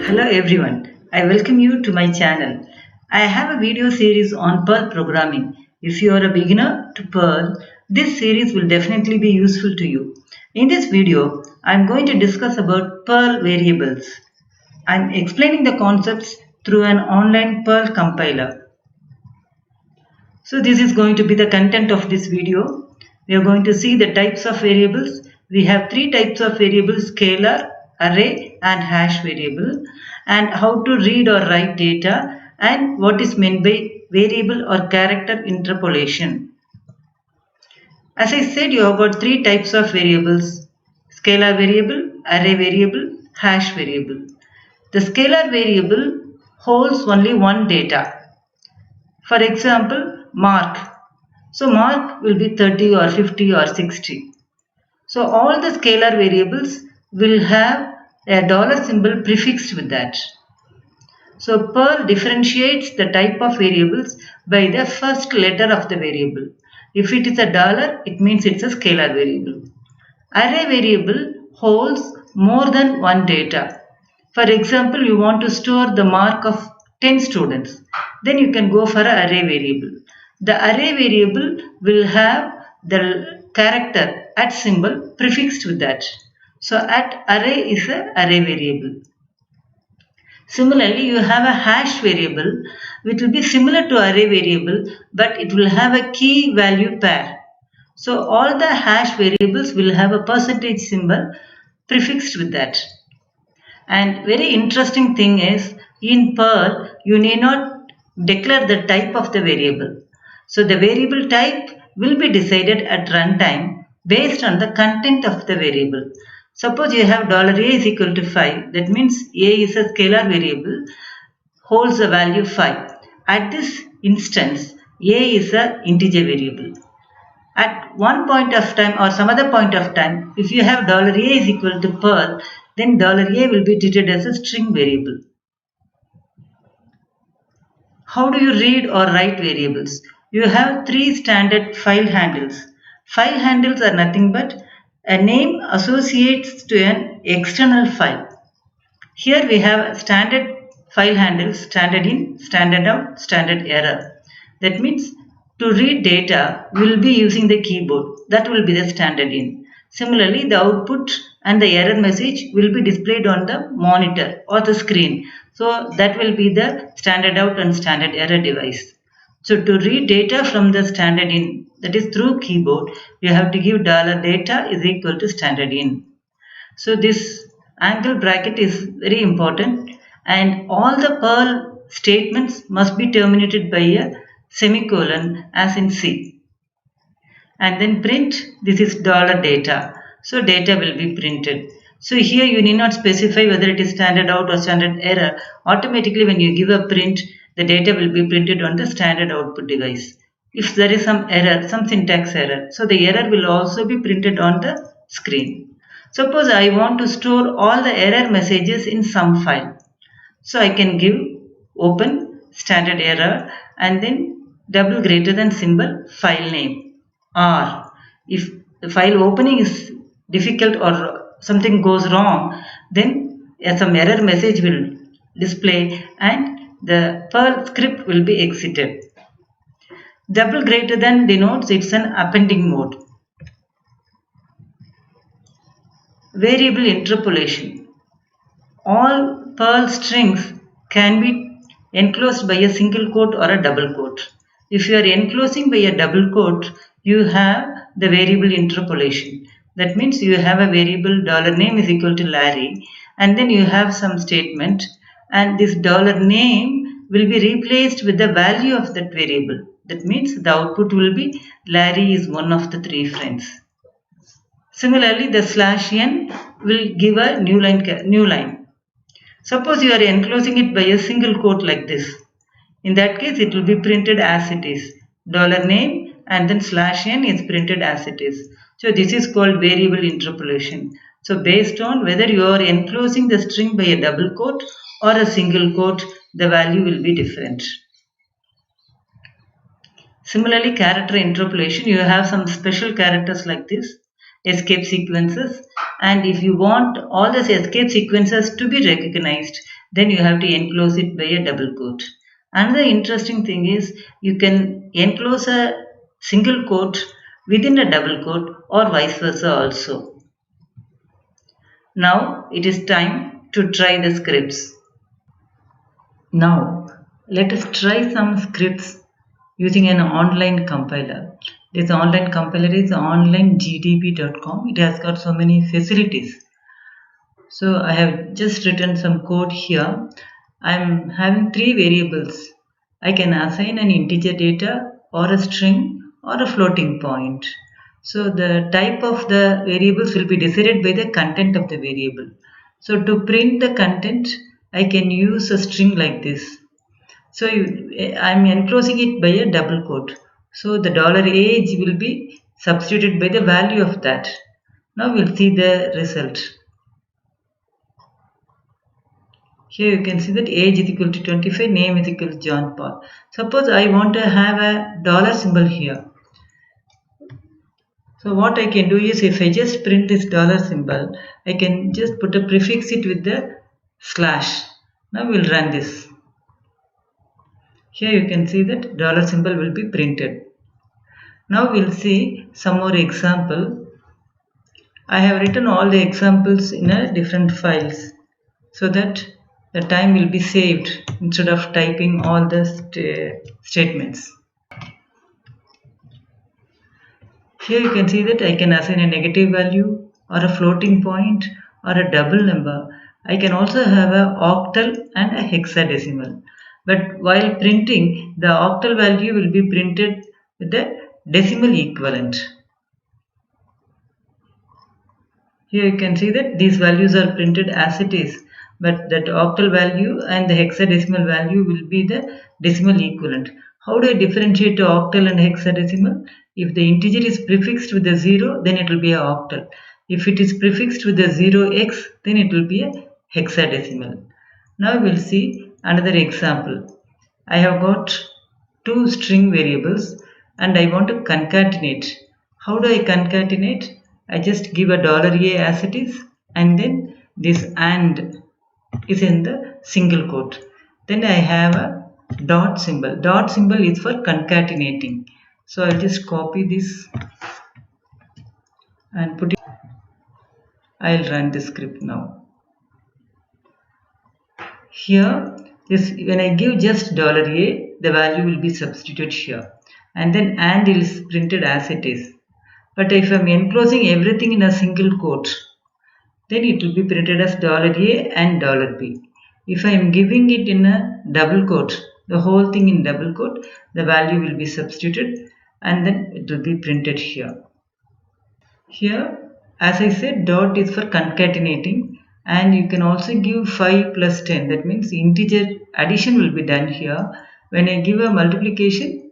Hello everyone, I welcome you to my channel. I have a video series on Perl programming. If you are a beginner to Perl, this series will definitely be useful to you. In this video, I am going to discuss about Perl variables. I am explaining the concepts through an online Perl compiler. So this is going to be the content of this video. We are going to see the types of variables. We have three types of variables: scalar, array and hash variable, and how to read or write data, and what is meant by variable or character interpolation. As I said, you have got three types of variables: scalar variable, array variable, hash variable. The scalar variable holds only one data. For example, mark. So mark will be 30 or 50 or 60. So all the scalar variables will have a dollar symbol prefixed with that. So Perl differentiates the type of variables by the first letter of the variable. If it is a dollar, it means it's a scalar variable. Array variable holds more than one data. For example, you want to store the mark of 10 students. Then you can go for an array variable. The array variable will have the character at symbol prefixed with that. So at array is an array variable. Similarly, you have a hash variable which will be similar to array variable, but it will have a key value pair. So all the hash variables will have a percentage symbol prefixed with that. And very interesting thing is, in Perl you need not declare the type of the variable. So the variable type will be decided at runtime based on the content of the variable. Suppose you have $a is equal to 5, that means a is a scalar variable, holds the value 5. At this instance, a is an integer variable. At one point of time or some other point of time, if you have $a is equal to Perl, then $a will be treated as a string variable. How do you read or write variables? You have three standard file handles. File handles are nothing but a name associates to an external file. Here we have standard file handles: standard in, standard out, standard error. That means to read data we will be using the keyboard. That will be the standard in. Similarly, the output and the error message will be displayed on the monitor or the screen. So that will be the standard out and standard error device. So to read data from the standard in, that is through keyboard, you have to give $data is equal to standard in. So this angle bracket is very important, and all the Perl statements must be terminated by a semicolon as in C. And then print, this is $data. So data will be printed. So here you need not specify whether it is standard out or standard error. Automatically when you give a print, the data will be printed on the standard output device. If there is some error, some syntax error, so the error will also be printed on the screen. Suppose I want to store all the error messages in some file. So I can give open standard error and then double greater than symbol file name, or if the file opening is difficult or something goes wrong, then some error message will display and the Perl script will be exited. Double greater than denotes it's an appending mode. Variable interpolation. All Perl strings can be enclosed by a single quote or a double quote. If you are enclosing by a double quote, you have the variable interpolation. That means you have a variable $name is equal to Larry, and then you have some statement, and this $name will be replaced with the value of that variable. That means the output will be Larry is one of the three friends. Similarly, the /n will give a new line. Suppose you are enclosing it by a single quote like this. In that case, it will be printed as it is. $name and then /n is printed as it is. So this is called variable interpolation. So based on whether you are enclosing the string by a double quote or a single quote, the value will be different. Similarly, character interpolation, you have some special characters like this, escape sequences, and if you want all these escape sequences to be recognized, then you have to enclose it by a double quote. Another interesting thing is you can enclose a single quote within a double quote or vice versa also. Now it is time to try the scripts. Now let us try some scripts using an online compiler. This online compiler is onlinegdb.com. It has got so many facilities. So I have just written some code here. I am having three variables. I can assign an integer data or a string or a floating point. So the type of the variables will be decided by the content of the variable. So to print the content, I can use a string like this. So I'm enclosing it by a double quote. So the $age will be substituted by the value of that. Now we'll see the result. Here you can see that age is equal to 25, name is equal to John Paul. Suppose I want to have a dollar symbol here. So what I can do is, if I just print this dollar symbol, I can just put a prefix it with the slash. Now we'll run this. Here you can see that dollar symbol will be printed. Now we'll see some more example. I have written all the examples in a different files so that the time will be saved instead of typing all the statements. Here you can see that I can assign a negative value or a floating point or a double number. I can also have a octal and a hexadecimal. But while printing, the octal value will be printed with the decimal equivalent. Here you can see that these values are printed as it is, but that octal value and the hexadecimal value will be the decimal equivalent. How do I differentiate octal and hexadecimal? If the integer is prefixed with a 0, then it will be a octal. If it is prefixed with a 0x, then it will be a hexadecimal. Now we'll see another example. I have got two string variables and I want to concatenate. How do I concatenate? I just give a $a as it is, and then this AND is in the single quote. Then I have a dot symbol. Dot symbol is for concatenating. So I'll just copy this and put it. I'll run the script now. Here, when I give just $a, the value will be substituted here, and then AND is printed as it is. But if I'm enclosing everything in a single quote, then it will be printed as $a and $b. If I am giving it in a double quote, the whole thing in double quote, the value will be substituted and then it will be printed here. Here, as I said, dot is for concatenating, and you can also give 5 plus 10. That means integer addition will be done here. When I give a multiplication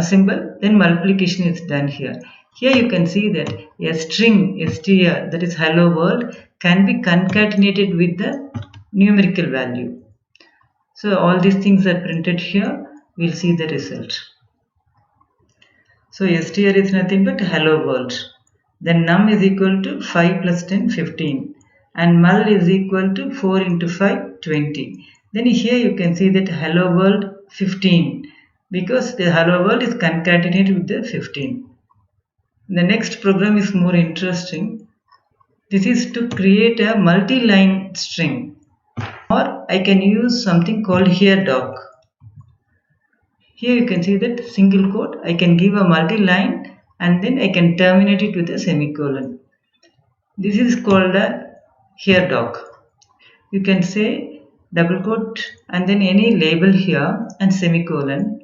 symbol, then multiplication is done here. Here you can see that a string str, that is hello world, can be concatenated with the numerical value. So all these things are printed here. We'll see the result. So str is nothing but hello world. Then num is equal to 5 plus 10, 15. And mul is equal to 4 into 5, 20. Then here you can see that hello world 15, because the hello world is concatenated with the 15. The next program is more interesting. This is to create a multi-line string, or I can use something called here doc. Here you can see that single quote, I can give a multi-line and then I can terminate it with a semicolon. This is called a here doc. You can say double quote and then any label here and semicolon,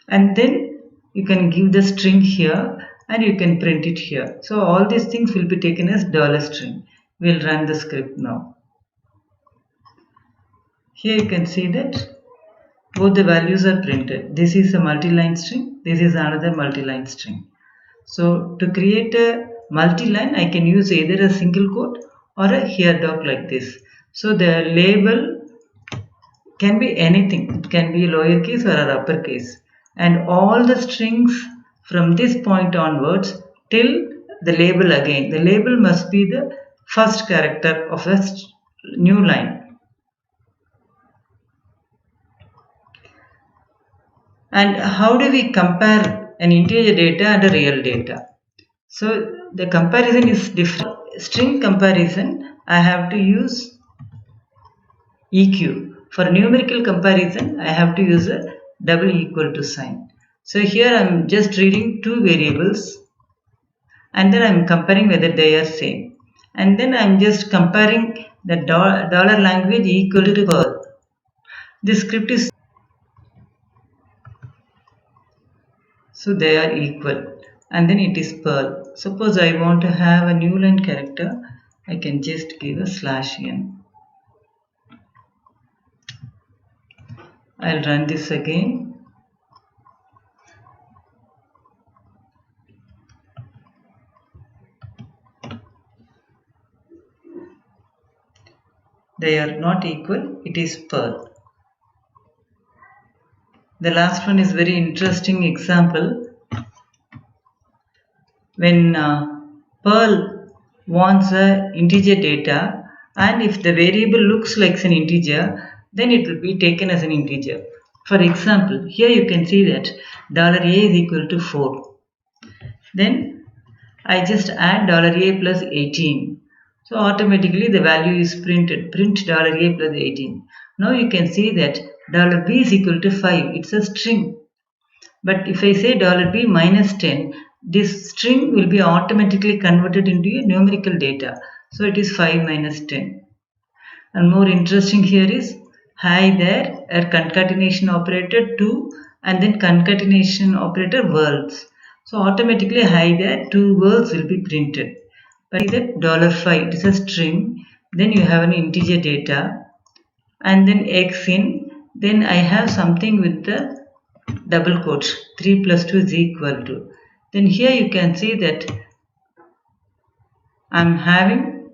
and then you can give the string here and you can print it here. So all these things will be taken as $string. We'll run the script now. Here you can see that both the values are printed. This is a multi-line string, this is another multi-line string. So to create a multi-line, I can use either a single quote or a here doc like this. So the label can be anything. It can be lowercase or uppercase, and all the strings from this point onwards till the label again. The label must be the first character of a new line. And how do we compare an integer data and a real data? So the comparison is different. String comparison, I have to use EQ. For numerical comparison, I have to use a double equal to sign. So here I am just reading two variables and then I am comparing whether they are same. And then I am just comparing the dollar language equal to Perl. This script is so they are equal and then it is Perl. Suppose I want to have a new line character, I can just give a /n. I'll run this again. They are not equal, it is Perl. The last one is very interesting example. When Perl wants a integer data and if the variable looks like an integer, then it will be taken as an integer. For example, here you can see that $a is equal to 4. Then I just add $a plus 18. So automatically the value is printed. Print $a plus 18. Now you can see that $b is equal to 5. It's a string. But if I say $b minus 10, this string will be automatically converted into a numerical data. So it is 5 minus 10. And more interesting here is hi there, a concatenation operator 2 and then concatenation operator words. So automatically hi there, two words will be printed. But that $5, it is a string, then you have an integer data and then x in, then I have something with the double quotes 3 plus 2 is equal to. Then here you can see that I am having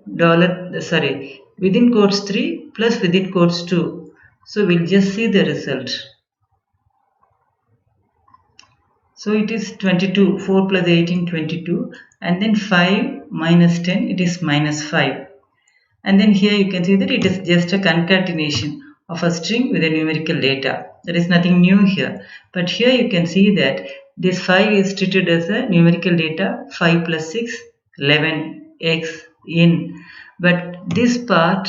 within quotes 3 plus within quotes 2. So we'll just see the result. So it is 22, 4 plus 18, 22 and then 5 minus 10, it is minus 5. And then here you can see that it is just a concatenation of a string with a numerical data. There is nothing new here. But here you can see that this 5 is treated as a numerical data, 5 plus 6, 11, x in. But this part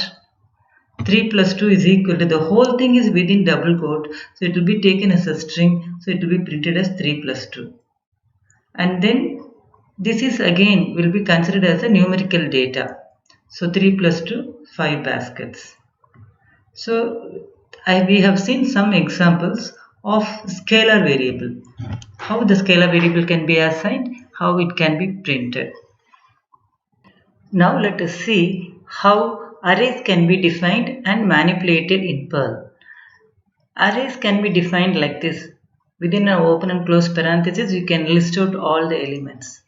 3 plus 2 is equal to, the whole thing is within double quote. So it will be taken as a string. So it will be printed as 3 plus 2. And then this is again will be considered as a numerical data. So 3 plus 2, 5 baskets. So we have seen some examples of scalar variable. How the scalar variable can be assigned, how it can be printed. Now let us see how arrays can be defined and manipulated in Perl. Arrays can be defined like this. Within an open and close parenthesis, you can list out all the elements.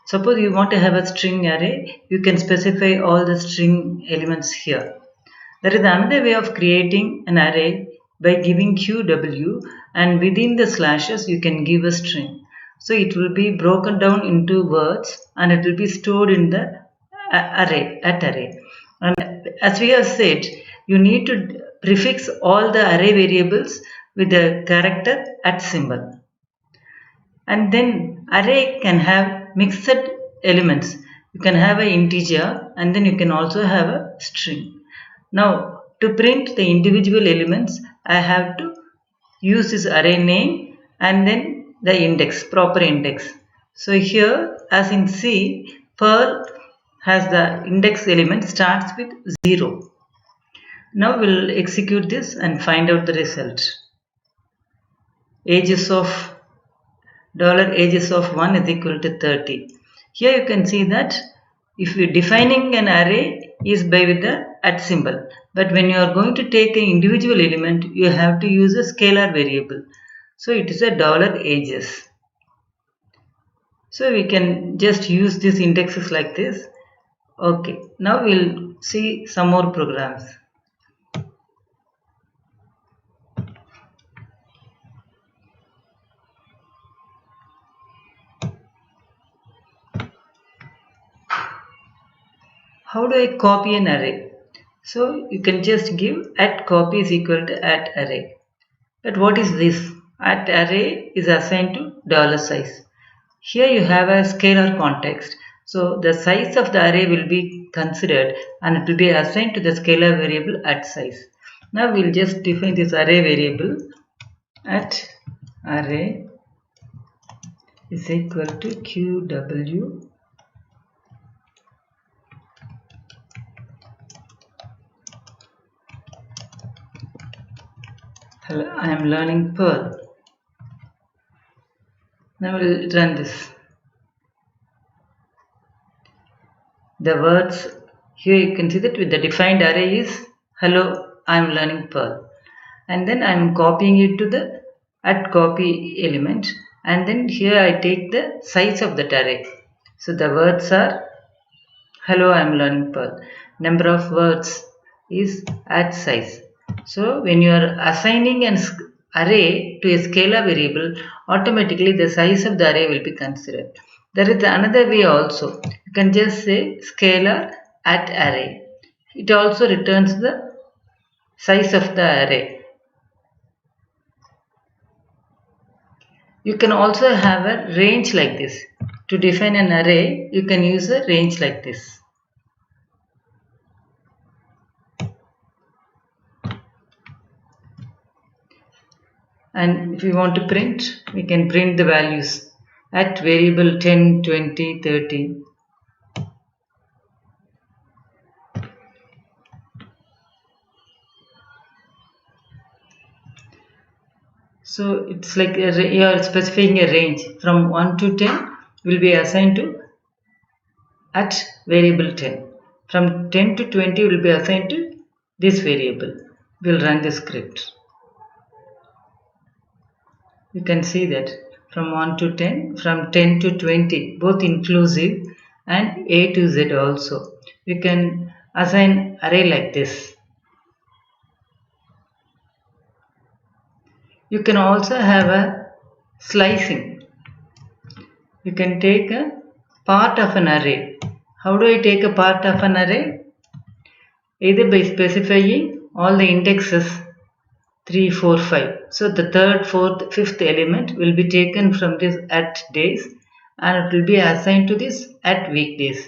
Suppose you want to have a string array, you can specify all the string elements here. There is another way of creating an array by giving QW and within the slashes you can give a string. So it will be broken down into words and it will be stored in the array. And as we have said, you need to prefix all the array variables with the character @ symbol. And then array can have mixed elements. You can have an integer and then you can also have a string. Now to print the individual elements, I have to use this array name and then the index, proper index. So here as in C, Perl has the index element starts with 0. Now we'll execute this and find out the result. Ages of $ages of 1 is equal to 30. Here you can see that if we are defining an array is by with the @ symbol. But when you are going to take an individual element, you have to use a scalar variable. So it is a $ages. So we can just use these indexes like this. Okay, now we'll see some more programs. How do I copy an array? So you can just give @copy is equal to @array. But what is this? at array is assigned to $size. Here you have a scalar context. So the size of the array will be considered and it will be assigned to the scalar variable at size. Now we'll just define this array variable at array is equal to QW Hello, I am learning Perl. Now we'll run this. The words here you can see that with the defined array is hello, I am learning Perl. And then I am copying it to the at copy element, and then here I take the size of that array. So the words are hello, I am learning Perl. Number of words is at size. So when you are assigning an array to a scalar variable, automatically the size of the array will be considered. There is another way also. You can just say scalar at array. It also returns the size of the array. You can also have a range like this. To define an array, you can use a range like this. And if we want to print, we can print the values at variable 10, 20, 30. So it's like you are specifying a range from 1 to 10 will be assigned to at variable 10. From 10 to 20 will be assigned to this variable. We'll run the script. You can see that from 1 to 10, from 10 to 20, both inclusive and A to Z also. We can assign array like this. You can also have a slicing. You can take a part of an array. How do I take a part of an array? Either by specifying all the indexes 3, 4, 5. So the third, fourth, fifth element will be taken from this at days and it will be assigned to this at weekdays.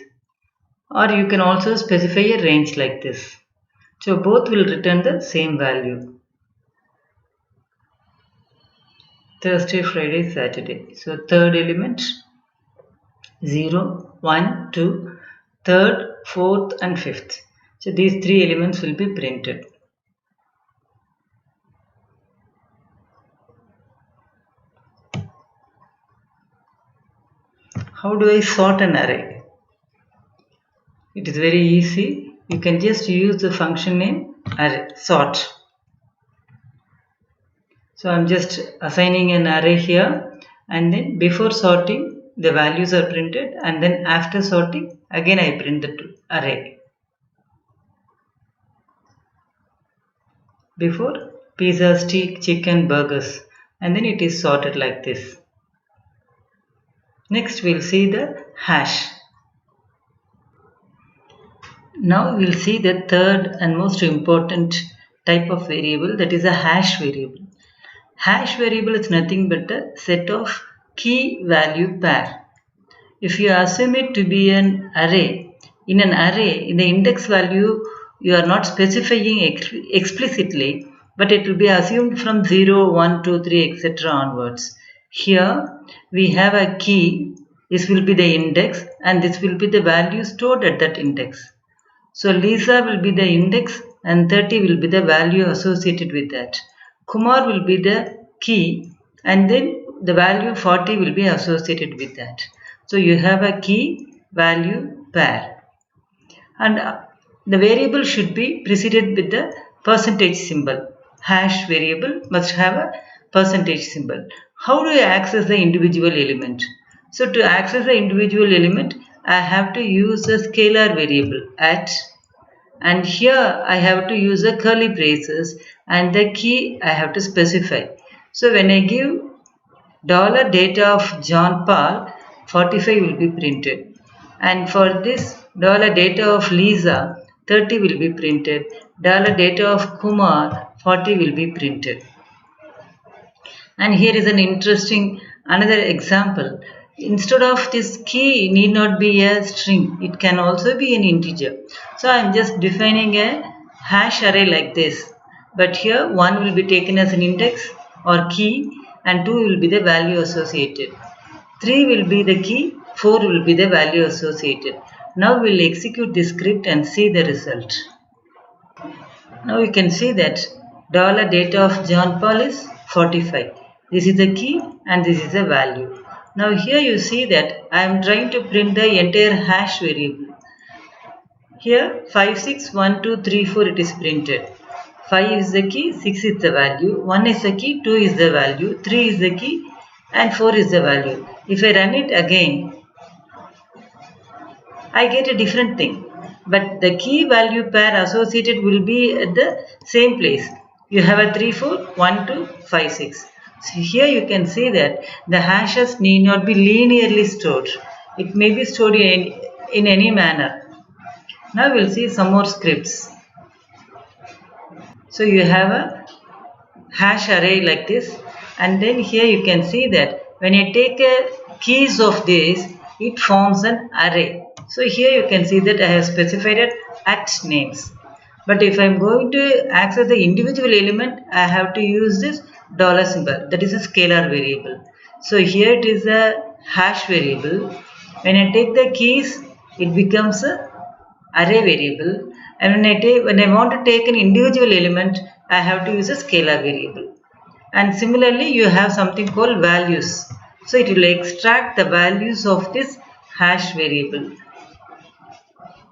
Or you can also specify a range like this. So both will return the same value. Thursday, Friday, Saturday. So third element 0, 1, 2, third, fourth and fifth. So these three elements will be printed. How do I sort an array? It is very easy. You can just use the function name array sort. So I'm just assigning an array here, and then before sorting the values are printed, and then after sorting again I print the array. Before pizza, steak, chicken, burgers, and then it is sorted like this. Next we'll see the hash. Now we'll see the third and most important type of variable, that is a hash variable. Hash variable is nothing but a set of key value pair. If you assume it to be an array, in an array, in the index value you are not specifying explicitly, but it will be assumed from 0, 1, 2, 3, etc. onwards. Here we have a key, this will be the index and this will be the value stored at that index. So Lisa will be the index and 30 will be the value associated with that. Kumar will be the key and then the value 40 will be associated with that. So you have a key value pair. And the variable should be preceded with the percentage symbol. Hash variable must have a percentage symbol. How do I access the individual element? So to access the individual element, I have to use a scalar variable at, and here I have to use a curly braces and the key I have to specify. So when I give $data of John Paul, 45 will be printed, and for this $data of Lisa, 30 will be printed. $data of Kumar, 40 will be printed. And here is an interesting another example. Instead of this key need not be a string, it can also be an integer. So I am just defining a hash array like this. But here 1 will be taken as an index or key and 2 will be the value associated. 3 will be the key, 4 will be the value associated. Now we will execute this script and see the result. Now you can see that $data of John Paul is 45. This is the key and this is the value. Now here you see that I am trying to print the entire hash variable. Here 5, 6, 1, 2, 3, 4 it is printed. 5 is the key, 6 is the value, 1 is the key, 2 is the value, 3 is the key and 4 is the value. If I run it again, I get a different thing. But the key value pair associated will be at the same place. You have a 3, 4, 1, 2, 5, 6. So here you can see that the hashes need not be linearly stored. It may be stored in any manner. Now we'll see some more scripts. So you have a hash array like this, and then here you can see that when you take a keys of this, it forms an array. So here you can see that I have specified it at names. But if I am going to access the individual element, I have to use this dollar symbol, that is a scalar variable. So here it is a hash variable. When I take the keys, it becomes a array variable, and when I want to take an individual element, I have to use a scalar variable. And similarly you have something called values. So it will extract the values of this hash variable.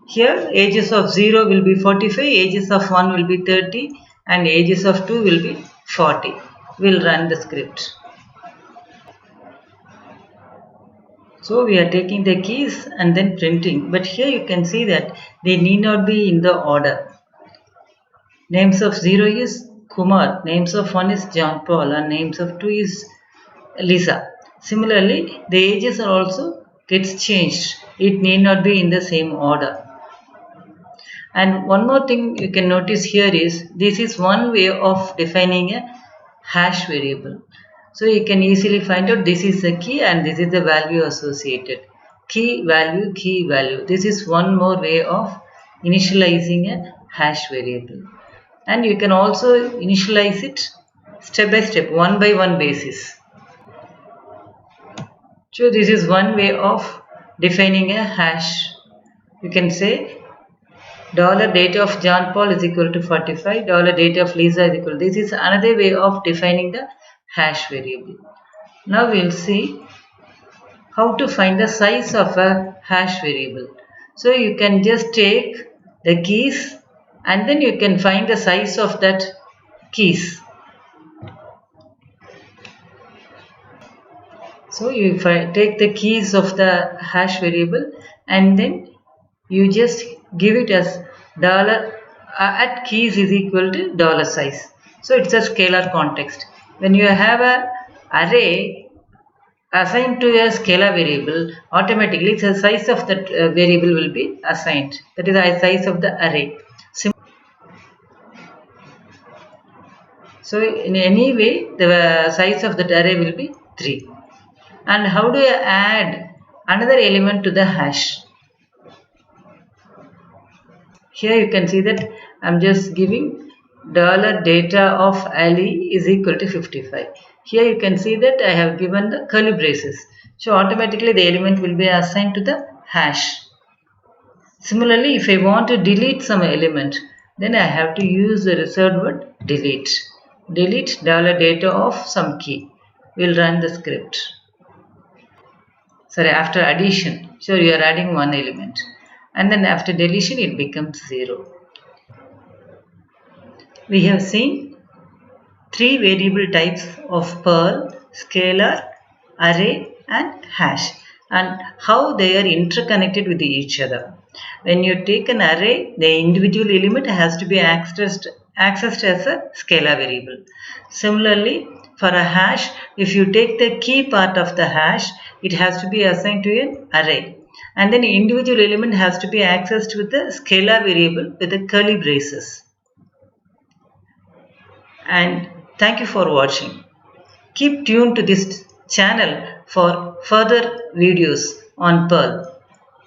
Here ages of 0 will be 45, ages of 1 will be 30 and ages of 2 will be 40. We'll run the script. So we are taking the keys and then printing, but here you can see that they need not be in the order. Names of 0 is Kumar, names of 1 is John Paul and names of 2 is Lisa. Similarly, the ages are also gets changed. It need not be in the same order. And one more thing you can notice here is this is one way of defining a hash variable. So you can easily find out this is the key and this is the value associated. Key value, key value. This is one more way of initializing a hash variable. And you can also initialize it step by step, one by one basis. So this is one way of defining a hash. You can say $data of John Paul is equal to 45, $data of Lisa is equal to. This is another way of defining the hash variable. Now we will see how to find the size of a hash variable. So you can just take the keys and then you can find the size of that keys. So you take the keys of the hash variable and then you just give it as dollar at keys is equal to dollar size. So it's a scalar context. When you have a array assigned to a scalar variable, automatically the size of that variable will be assigned. That is the size of the array. So in any way the size of that array will be 3. And how do I add another element to the hash? Here you can see that I am just giving $data of Ali is equal to 55. Here you can see that I have given the curly braces. So automatically the element will be assigned to the hash. Similarly, if I want to delete some element, then I have to use the reserved word delete. Delete $data of some key. We'll run the script. Sorry, after addition. So you are adding one element. And then after deletion it becomes 0. We have seen 3 variable types of Perl, scalar, array and hash, and how they are interconnected with each other. When you take an array, the individual element has to be accessed as a scalar variable. Similarly, for a hash, if you take the key part of the hash, it has to be assigned to an array. And then individual element has to be accessed with the scalar variable with the curly braces. And thank you for watching. keep tuned to this channel for further videos on Perl.